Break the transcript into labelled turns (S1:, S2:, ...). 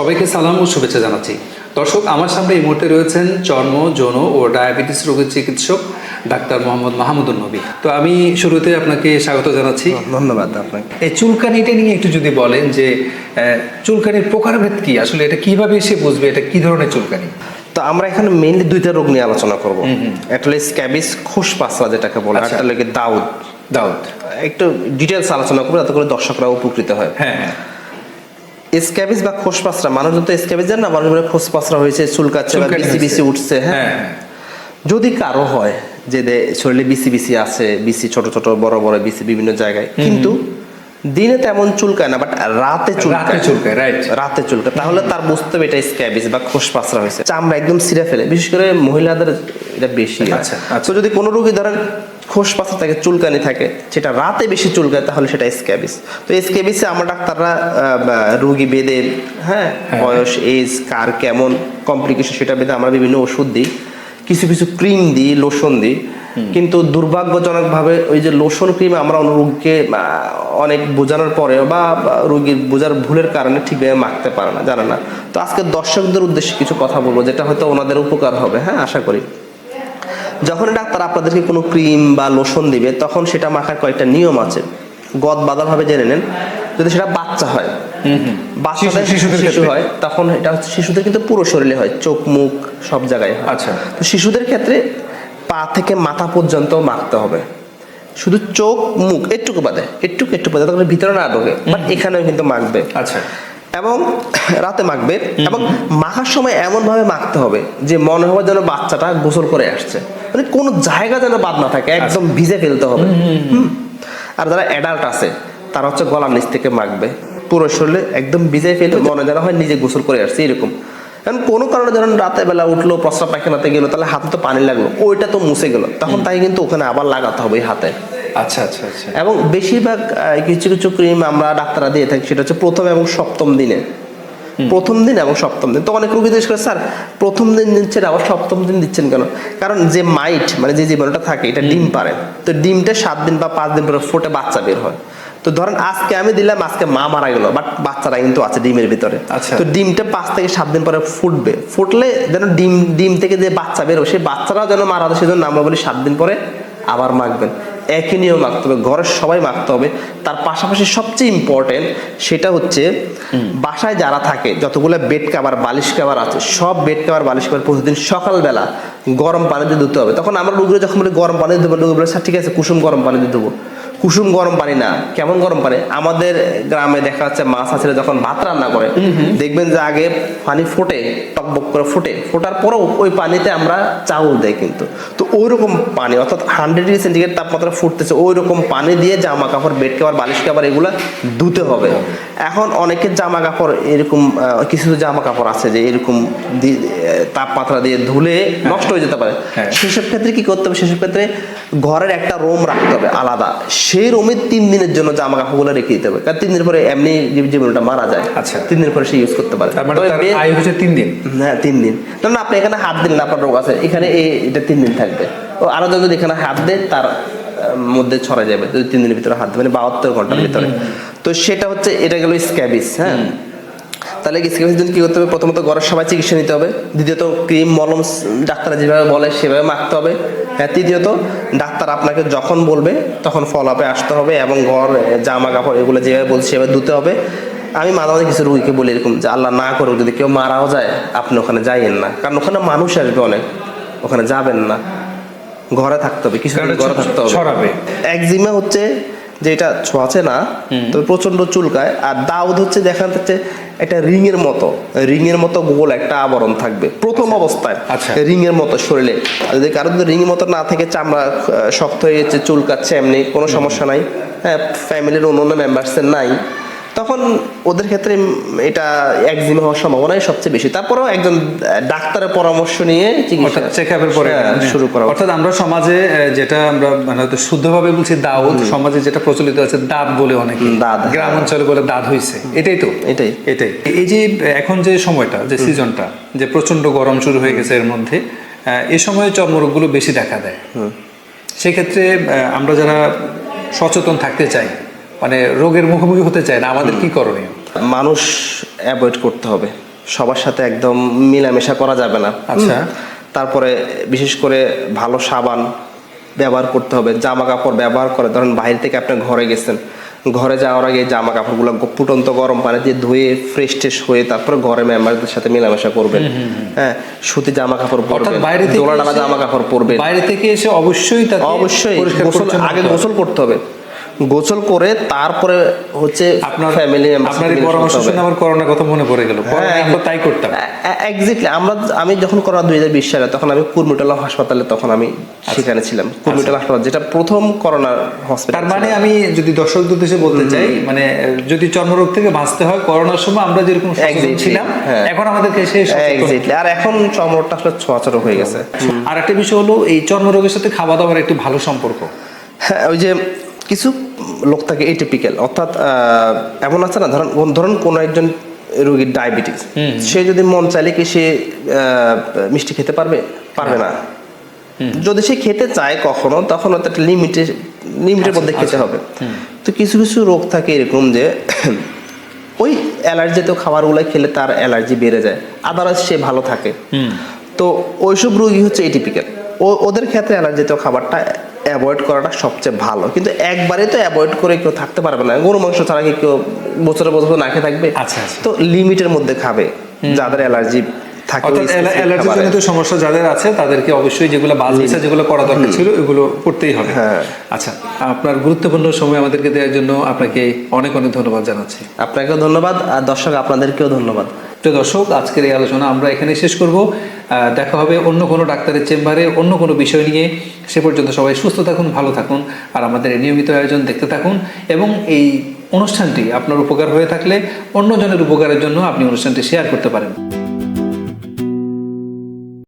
S1: সবাইকে সালাম ও শুভেচ্ছা জানাচ্ছি। দর্শক, আমার সামনে এই মুহূর্তে রয়েছেন চর্ম, যৌন ও ডায়াবেটিস রোগের চিকিৎসক ডাক্তার মোহাম্মদ মাহমুদুর নবী। তো আমি শুরুতে আপনাকে স্বাগত জানাচ্ছি।
S2: ধন্যবাদ আপনাকে।
S1: এই চুলকানিটা নিয়ে একটু যদি বলেন যে চুলকানির প্রকারভেদ কি, আসলে এটা কিভাবে সে বুঝবে এটা কি ধরনের চুলকানি?
S2: তো আমরা এখানে মেইনলি দুইটা রোগ নিয়ে আলোচনা করব। একটা হলো স্ক্যাবিস, খোস পাসরা যেটাকে বলে, আর একটা হলো দাউদ। একটু ডিটেইলস আলোচনা করব যাতে করে দর্শকরা উপকৃত হয়।
S1: হ্যাঁ।
S2: স্ক্যাবিস বা খোস পাসরা, মানুষ যত স্ক্যাবিস জান না, মানুষ বলে খোস পাসরা হয়েছে, চুলকাচ্ছে বা বিসি বিসি উঠছে। হ্যাঁ, যদি কারো হয় যে শরীরে বিসি বিসি আছে, বিসি ছোট ছোট বড় বড় বিসি বিভিন্ন জায়গায়, কিন্তু দিনে তেমন চুলকায় না, বাট রাতে চুলকায়, রাতে চুলকায়, তাহলে তার বুঝতে হবে এটা স্ক্যাবিস বা খোস পাসরা হয়েছে। চামড়া একদম ছিঁড়ে ফেলে, বিশেষ করে মহিলাদের এটা বেশি। তো যদি কোনো রোগী ধরেন খোস পাসরা থাকে, চুলকানি থাকে, সেটা রাতে বেশি চুলকায়, তাহলে সেটা স্ক্যাবিস। তো স্ক্যাবিসে আমরা ডাক্তাররা রোগী বেঁধে, বয়স, এজ, কার কেমন কমপ্লিকেশন সেটা বেঁধে আমরা বিভিন্ন ওষুধ দিই, কিছু কিছু ক্রিম দিই, লোশন দিই। কিন্তু দুর্ভাগ্যজনকভাবে ওই যে লোশন ক্রিম আমরা রোগীকে অনেক বোঝানোর পরে বা রোগীর বোঝার ভুলের কারণে ঠিকভাবে মাখতে পারে না, জানে না। তো আজকে দর্শকদের উদ্দেশ্যে কিছু কথা বলবো যেটা হয়তো ওনাদের উপকার হবে। হ্যাঁ, আশা করি। যখন ডাক্তার আপনাদেরকে কোনো ক্রিম বা লোশন দিবে, তখন সেটা মাখার কয়েকটা নিয়ম আছে, গদ বাঁধাভাবে জেনে নেন। যদি সেটা বাচ্চা হয়, শিশু হয়, তখন এটা হচ্ছে শিশুদের কিন্তু পুরো শরীরে হয়, চোখ মুখ সব জায়গায় হয়।
S1: আচ্ছা।
S2: তো শিশুদের ক্ষেত্রে পা থেকে মাথা পর্যন্ত মাখতে হবে, শুধু চোখ মুখ একটুকু বাদে, একটু বাদে, তখন ভিতরে না ঢোকে, বাট এখানেও কিন্তু মাখবে।
S1: আচ্ছা।
S2: এবং রাতে মাখবে, এবং মাখার সময় এমন ভাবে মাখতে হবে যে মনে হবে যেন বাচ্চাটা গোসল করে আসছে, মানে কোনো জায়গা যেন বাদ না থাকে, একদম ভিজে ফেলতে হবে। আর যারা অ্যাডাল্ট আছে তারা হচ্ছে গলার নিচ থেকে মাখবে, পুরো শরীরে একদম ভিজে ফেলে মনে যেন হয় নিজে গোসল করে আসছে এরকম। কারণ কোনো কারণে ধরেন রাতে বেলা উঠলো, প্রস্রাব পায়খানাতে গেলো, তাহলে হাতে তো পানি লাগলো, ওইটা তো মুছে গেল, তখন তাই কিন্তু ওখানে আবার লাগাতে হবে হাতে।
S1: আচ্ছা।
S2: এবং বেশিরভাগ কিছু কিছু ক্রিম আমরা ডাক্তাররা দিয়ে থাকি, সেটা হচ্ছে প্রথম এবং সপ্তম দিনে। প্রথম দিন এবং সপ্তম দিন। তো অনেক রোগী জিজ্ঞেস করে, স্যার প্রথম দিন দিচ্ছেন আবার সপ্তম দিন দিচ্ছেন কেন? কারণ যে মাইট মানে যে জীবাণুটা থাকে এটা ডিম পারে, তো ডিমটা 7 দিন বা 5 দিন পরে ফুটে বাচ্চা বের হয়। তো ধরেন আজকে আমি দিলাম, আজকে মা মারা গেল, বাট বাচ্চারা কিন্তু আছে ডিমের ভিতরে। তো ডিমটা 5 থেকে 7 দিন পরে ফুটবে, ফুটলে যেন ডিম থেকে যে বাচ্চা বেরো, সেই বাচ্চারাও যেন মারা যায়, সেজন্য আমরা বলি 7 দিন পরে আবার মাখবেন। একই নিয়ম মাখতে হবে, ঘরের সবাই মাখতে হবে। তার পাশাপাশি সবচেয়ে ইম্পর্টেন্ট সেটা হচ্ছে বাসায় যারা থাকে, যতগুলো বেড কাভার বালিশ কাভার আছে, সব বেড কাভার বালিশ কাভার প্রতিদিন সকালবেলা গরম পানি দিয়ে ধুতে হবে। তখন আমরা রোগীরা যখন বলি গরম পানি দেবো, রোগী বলে স্যার ঠিক আছে কুসুম গরম পানি দিয়ে দেবো। কুসুম গরম পানি না, কেমন গরম পানি? আমাদের গ্রামে দেখা যাচ্ছে মাছ আছে যখন ভাত রান্না করে, দেখবেন যে আগে পানি ফোটে, টকবক করে ফোটার পরেও ওই পানিতে আমরা চাউল দেয় কিন্তু। তো ওই রকম পানি, অর্থাৎ 100 ডিগ্রি সেন্টিগ্রেড তাপমাত্রা ফুটতেছে, ওই রকম পানি দিয়ে জামা কাপড়, বেড কাভার, বালিশ কাভার এগুলা ধুতে হবে। এখন অনেকের জামা কাপড় এরকম, কিছু জামা কাপড় আছে যে এরকম তাপমাত্রা দিয়ে ধুলে নষ্ট হয়ে যেতে পারে। সেসব ক্ষেত্রে কি করতে হবে? সেসব ক্ষেত্রে ঘরের একটা রুম রাখতে হবে আলাদা, সেই রুমে 3 দিনের জন্য জামা কাপড়গুলো রেখে দিতে হবে, কারণ 3 দিন পরে এমনি জীবাণুটা মারা যায়।
S1: আচ্ছা।
S2: 3 দিন পরে সে ইউজ করতে পারে।
S1: আয়ু হচ্ছে 3 দিন।
S2: হ্যাঁ, 3 দিন। না আপনি এখানে হাত দিলেন, আপনার রোগ আছে, এখানে এটা 3 দিন থাকবে। ও আরো যদি এখানে হাত দেয় তার মধ্যে ছড়া যাবে যদি 3 দিনের ভিতরে হাত দেবে, মানে 72 ঘন্টার ভিতরে। তো সেটা হচ্ছে, এটা গেল স্ক্যাবিস। হ্যাঁ, তাহলে স্ক্যাবিস জন্য কি করতে হবে? প্রথমত ঘরের সবাই চিকিৎসা নিতে হবে। দ্বিতীয়ত ক্রিম মলম ডাক্তার যেভাবে বলে সেভাবে মাখতে হবে। তৃতীয়ত ডাক্তার আপনাকে যখন বলবে তখন ফলো আপে আসতে হবে, এবং ঘর জামা কাপড় এগুলো যেভাবে বলছে সেভাবে ধুতে হবে। আমি মাঝে মাঝে কিছু রোগীকে বলি এরকম যে আল্লাহ না করুক যদি কেউ মারাও যায়, আপনি ওখানে যাইয়েন না, কারণ ওখানে মানুষ আসবে অনেক, ওখানে যাবেন না, ঘরে থাকতে হবে, কিছু ঘরে থাকতে হবে। একজিমা হচ্ছে যেটা ছোঁয়াচে না, তবে প্রচন্ড চুলকায়। আর দাউদ হচ্ছে দেখা যাচ্ছে একটা রিং এর মতো গোল একটা আবরণ থাকবে প্রথম অবস্থায়, রিং এর মতো শরীরে। যদি কারো যদি রিং এর মতো না থেকে, চামড়া শক্ত হয়ে যাচ্ছে, চুলকাচ্ছে, এমনি কোনো সমস্যা নাই, হ্যাঁ, ফ্যামিলির অন্য মেম্বার্সের নাই, তখন ওদের ক্ষেত্রে এটা একজিমা হওয়ার সম্ভাবনাই সবচেয়ে বেশি। তারপরেও একজন ডাক্তারের পরামর্শ নিয়ে চিকিৎসা
S1: চেকআপের পরে
S2: শুরু করা।
S1: অর্থাৎ আমরা সমাজে যেটা আমরা মানে শুদ্ধভাবে বলছি দাউদ, সমাজে যেটা প্রচলিত আছে দাঁত বলে, অনেকে দাঁত, গ্রাম অঞ্চলে বলে দাঁত হইছে, এটাই তো। এটাই এই যে এখন যে সময়টা, যে সিজনটা, যে প্রচন্ড গরম শুরু হয়ে গেছে এর মধ্যে, এই সময়ে চর্মরোগগুলো বেশি দেখা দেয়। সেক্ষেত্রে আমরা যারা সচেতন থাকতে চাই, মানে রোগের মুখোমুখি হতে চায় না, আমাদের কি করণীয়?
S2: মানুষ অ্যাভয়েড করতে হবে, সবার সাথে একদম মিলামেশা করা যাবে না।
S1: আচ্ছা।
S2: তারপরে বিশেষ করে ভালো সাবান ব্যবহার করতে হবে, জামা কাপড় ব্যবহার করে, ধরেন বাইরে থেকে আপনি ঘরে গেছেন, ঘরে যাওয়ার আগে জামা কাপড়গুলো ফুটন্ত গরম পানি দিয়ে ধুয়ে ফ্রেশ ট্রেশ হয়ে তারপরে ঘরে মেম্বারদের সাথে মেলামেশা করবেন। হ্যাঁ, সুতি জামা কাপড় পরবেন, জোড়া ডালা জামা কাপড় পরবেন।
S1: বাইরে থেকে এসে অবশ্যই
S2: আগে গোসল করতে হবে, গোসল করে তারপরে হচ্ছে
S1: আপনার
S2: ফ্যামিলি
S1: আপনার এই পরামর্শ শুনে আমার করোনার কথা মনে পড়ে গেল। আমরা তাই করতাম
S2: এক্স্যাক্টলি। আমি যখন করোনা 2020 সালে, তখন আমি কুর্মিটোলা হাসপাতালে তখন আমি সেখানে ছিলাম। কুর্মিটোলা হাসপাতাল যেটা প্রথম করোনা হসপিটাল।
S1: তার মানে আমি যদি দর্শকদের উদ্দেশ্যে বলতে চাই, মানে যদি চর্মরোগ থেকে বাঁচতে হয়, করোনার সময় আমরা যেরকম সচেতন ছিলাম, এখন আমাদেরকে সেই
S2: এক্স্যাক্টলি। আর এখন চর্মরোগটা আসলে ছোঁয়াচে হয়ে গেছে।
S1: আর একটা বিষয় হলো এই চর্মরোগের সাথে খাওয়া দাওয়ার একটু ভালো সম্পর্ক।
S2: হ্যাঁ, ওই যে কিছু লোক থাকে এটিপিক্যাল, অর্থাৎ এমন আছে না, ধরুন কোন একজন রোগীর ডায়াবেটিস, সে যদি মন চাইলে কি সে মিষ্টি খেতে পারবে না। যদি সে খেতে চায় কখনো, তখন একটা লিমিটের মধ্যে খেতে হবে। তো কিছু কিছু রোগ থাকে এরকম যে ওই অ্যালার্জিতে খাবারগুলো খেলে তার অ্যালার্জি বেড়ে যায়, আদারওয়াইজ সে ভালো থাকে। তো ওইসব রোগী হচ্ছে এটিপিক্যাল, ওদের ক্ষেত্রে অ্যালার্জিত খাবারটা অ্যাভয়েড করাটা সবচেয়ে ভালো। কিন্তু একবারে তো অ্যাভয়েড করে কেউ থাকতে পারবে না। গরু মাংস ছাড়া কি কেউ বছরে বছর না খেয়ে থাকবে?
S1: আচ্ছা।
S2: তো লিমিটের মধ্যে খাবে, যাদের অ্যালার্জি থাকে।
S1: অ্যালার্জিজনিত সমস্যা যাদের আছে তাদেরকে অবশ্যই যেগুলো বাজে যেগুলো করা দরকার ছিল এগুলো করতেই হবে। আচ্ছা, আপনার গুরুত্বপূর্ণ সময় আমাদেরকে দেওয়ার জন্য আপনাকে অনেক অনেক ধন্যবাদ জানাচ্ছি।
S2: আপনাকেও ধন্যবাদ, আর দর্শক আপনাদেরকেও ধন্যবাদ।
S1: প্রিয় দর্শক, আজকের এই আলোচনা আমরা এখানে শেষ করব। দেখা হবে অন্য কোনো ডাক্তারের চেম্বারে অন্য কোনো বিষয় নিয়ে। সে পর্যন্ত সবাই সুস্থ থাকুন, ভালো থাকুন, আর আমাদের এই নিয়মিত আয়োজন দেখতে থাকুন। এবং এই অনুষ্ঠানটি আপনার উপকার হয়ে থাকলে অন্যজনের উপকারের জন্য আপনি অনুষ্ঠানটি শেয়ার করতে পারেন।